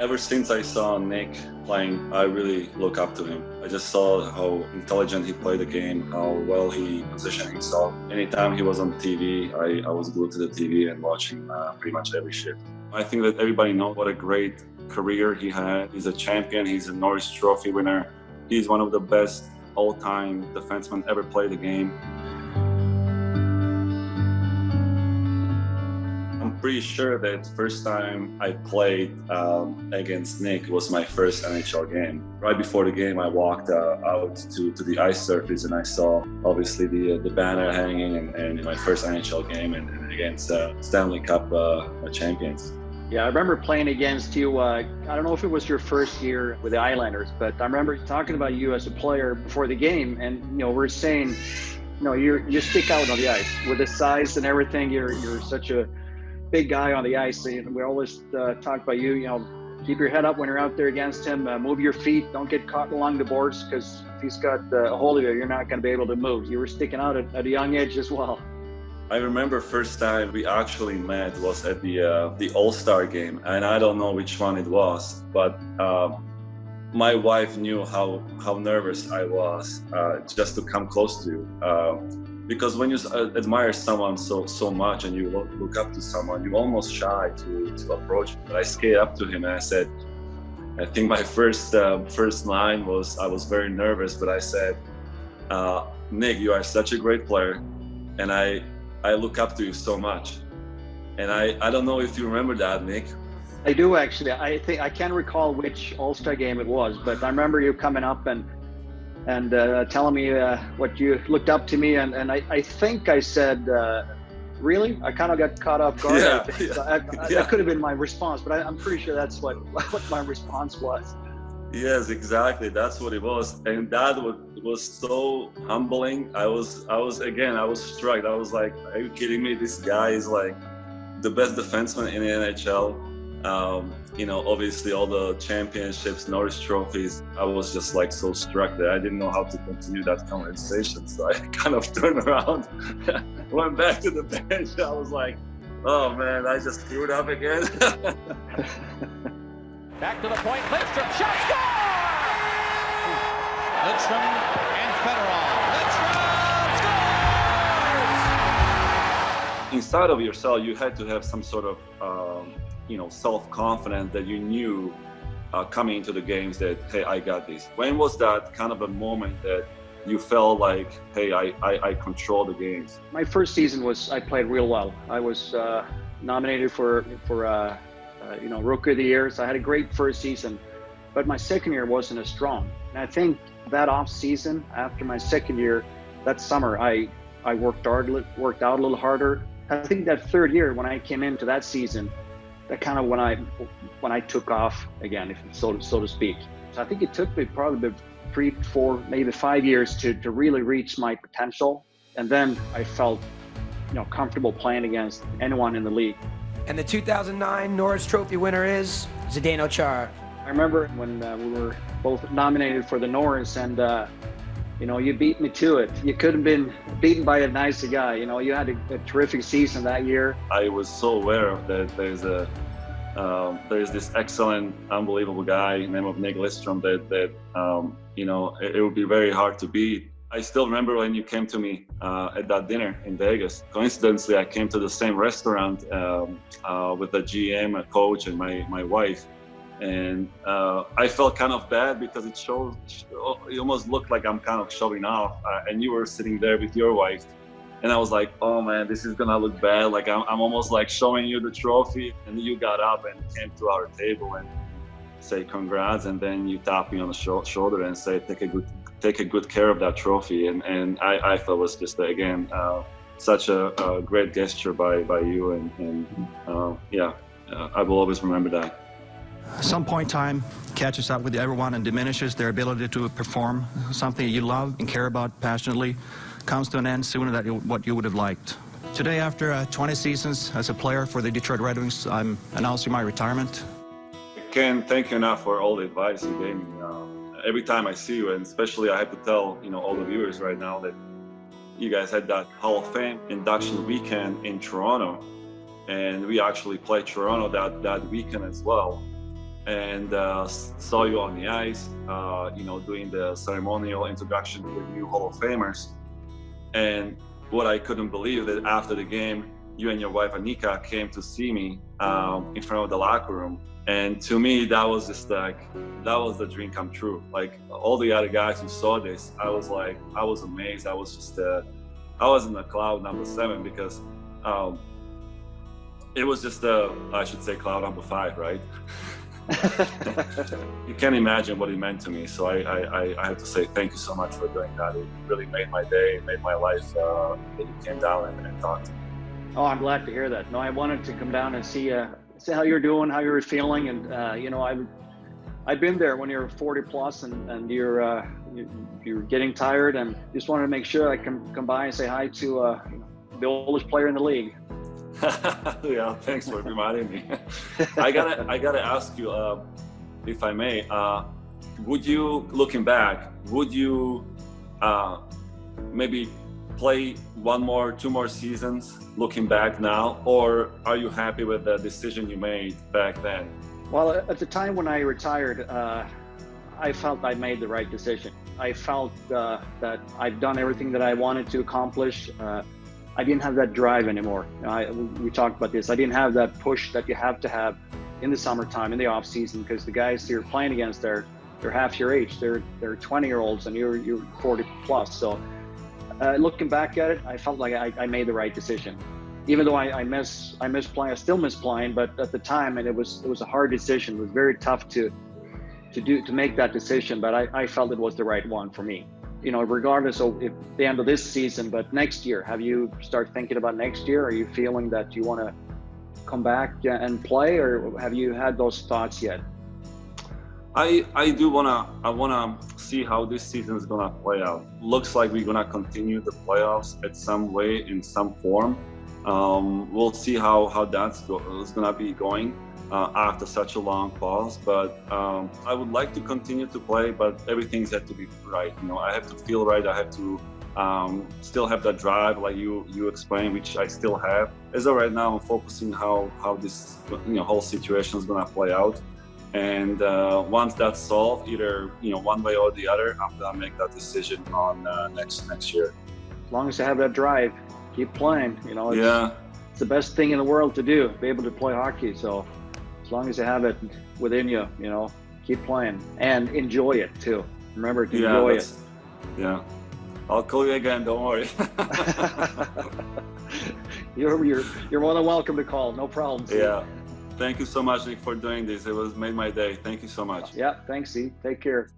Ever since I saw Nick playing, I really look up to him. I just saw how intelligent he played the game, how well he positioned himself. Anytime he was on TV, I was glued to the TV and watching pretty much every shift. I think that everybody knows what a great career he had. He's a champion, he's a Norris Trophy winner. He's one of the best all-time defensemen ever played the game. I'm pretty sure that first time I played against Nick was my first NHL game. Right before the game, I walked out to the ice surface and I saw obviously the banner hanging and my first NHL game and against Stanley Cup champions. Yeah, I remember playing against you. I don't know if it was your first year with the Islanders, but I remember talking about you as a player before the game, and we're saying, you stick out on the ice with the size and everything. You're such a big guy on the ice. And we always talk about you. Keep your head up when you're out there against him. Move your feet. Don't get caught along the boards, because if he's got a hold of you, you're not going to be able to move. You were sticking out at a young age as well. I remember first time we actually met was at the All-Star game, and I don't know which one it was, but my wife knew how nervous I was just to come close to you. Because when you admire someone so much and you look up to someone, you're almost shy to approach. But I skated up to him and I said, I think my first line was, I was very nervous, but I said, Nick, you are such a great player, and I look up to you so much. And I don't know if you remember that, Nick. I do, actually. I think I can't recall which All-Star game it was, but I remember you coming up and telling me what you looked up to me, and I think I said, really? I kind of got caught off guard. Yeah, that could have been my response, but I'm pretty sure that's what my response was. Yes, exactly. That's what it was, and that was so humbling. I was struck. I was like, "Are you kidding me? This guy is like the best defenseman in the NHL." Obviously all the championships, Norris trophies. I was just like so struck that I didn't know how to continue that conversation. So I kind of turned around, went back to the bench. I was like, "Oh man, I just screwed up again." Back to the point, Lidstrom, shot, score! Lidstrom and Fedorov. Lidstrom scores! Inside of yourself, you had to have some sort of, self-confidence that you knew coming into the games that, hey, I got this. When was that kind of a moment that you felt like, hey, I control the games? My first season I played real well. I was nominated for Rookie of the Year. So I had a great first season, but my second year wasn't as strong. And I think that off season, after my second year, that summer, I worked out a little harder. I think that third year, when I came into that season, that kind of when I took off again, so to speak. So I think it took me probably 3, 4, maybe 5 years to really reach my potential. And then I felt, comfortable playing against anyone in the league. And the 2009 Norris Trophy winner is Zdeno Chara. I remember when we were both nominated for the Norris, and you beat me to it. You could have been beaten by a nicer guy. You had a terrific season that year. I was so aware of that there's this excellent, unbelievable guy named Nicklas Lidstrom that it would be very hard to beat. I still remember when you came to me at that dinner in Vegas. Coincidentally, I came to the same restaurant with the GM, a coach, and my wife. And I felt kind of bad because it almost looked like I'm kind of showing off. And you were sitting there with your wife. And I was like, oh man, this is gonna look bad. Like I'm almost like showing you the trophy. And you got up and came to our table and say congrats. And then you tap me on the shoulder and say, take a good care of that trophy, and I thought it was just again such a great gesture by you, and I will always remember that. At some point in time catches up with everyone and diminishes their ability to perform something you love and care about passionately, comes to an end sooner than what you would have liked. Today, after 20 seasons as a player for the Detroit Red Wings, I'm announcing my retirement. I can't thank you enough for all the advice you gave me. Every time I see you, and especially I have to tell all the viewers right now that you guys had that Hall of Fame induction weekend in Toronto, and we actually played Toronto that weekend as well. and saw you on the ice, doing the ceremonial introduction to the new Hall of Famers. And what I couldn't believe that after the game, you and your wife Anika came to see me in front of the locker room. And to me, that was just like, that was the dream come true. Like all the other guys who saw this, I was amazed. I was just, I was in the cloud number 7 because it was just, I should say cloud number 5, right? You can't imagine what it meant to me. So I have to say thank you so much for doing that. It really made my day, made my life that you came down and talked to me. Oh, I'm glad to hear that. No, I wanted to come down and see how you're doing, how you're feeling, and I've been there when you're 40 plus and you're getting tired, and just wanted to make sure I can come by and say hi to the oldest player in the league. Yeah, thanks for reminding me. I gotta ask you, if I may, would you, looking back, would you maybe play 1 more, 2 more seasons looking back now, or are you happy with the decision you made back then? Well, at the time when I retired, I felt I made the right decision. I felt that I've done everything that I wanted to accomplish. I didn't have that drive anymore. We talked about this. I didn't have that push that you have to have in the summertime, in the off season, because the guys you're playing against, they're half your age. They're 20-year-olds, and you're 40 plus. So looking back at it, I felt like I made the right decision. Even though I miss playing, I still miss playing. But at the time, and it was a hard decision. It was very tough to make that decision. But I felt it was the right one for me. Regardless of if the end of this season, but next year, have you start thinking about next year? Are you feeling that you want to come back and play, or have you had those thoughts yet? I wanna see how this season is gonna play out. Looks like we're gonna continue the playoffs at some way, in some form. We'll see how that's gonna be going after such a long pause. But I would like to continue to play, but everything's had to be right. I have to feel right. I have to still have that drive, like you explained, which I still have. As of right now, I'm focusing how this whole situation is gonna play out. And once that's solved, either one way or the other, I'm gonna make that decision on next year. As long as you have that drive, keep playing. It's the best thing in the world to do, be able to play hockey. So as long as you have it within you, keep playing and enjoy it too. Remember to enjoy it. Yeah, I'll call you again. Don't worry. You're more than welcome to call. No problem. Steve. Yeah. Thank you so much, Nick, for doing this. It made my day. Thank you so much. Yeah, thanks, Steve. Take care.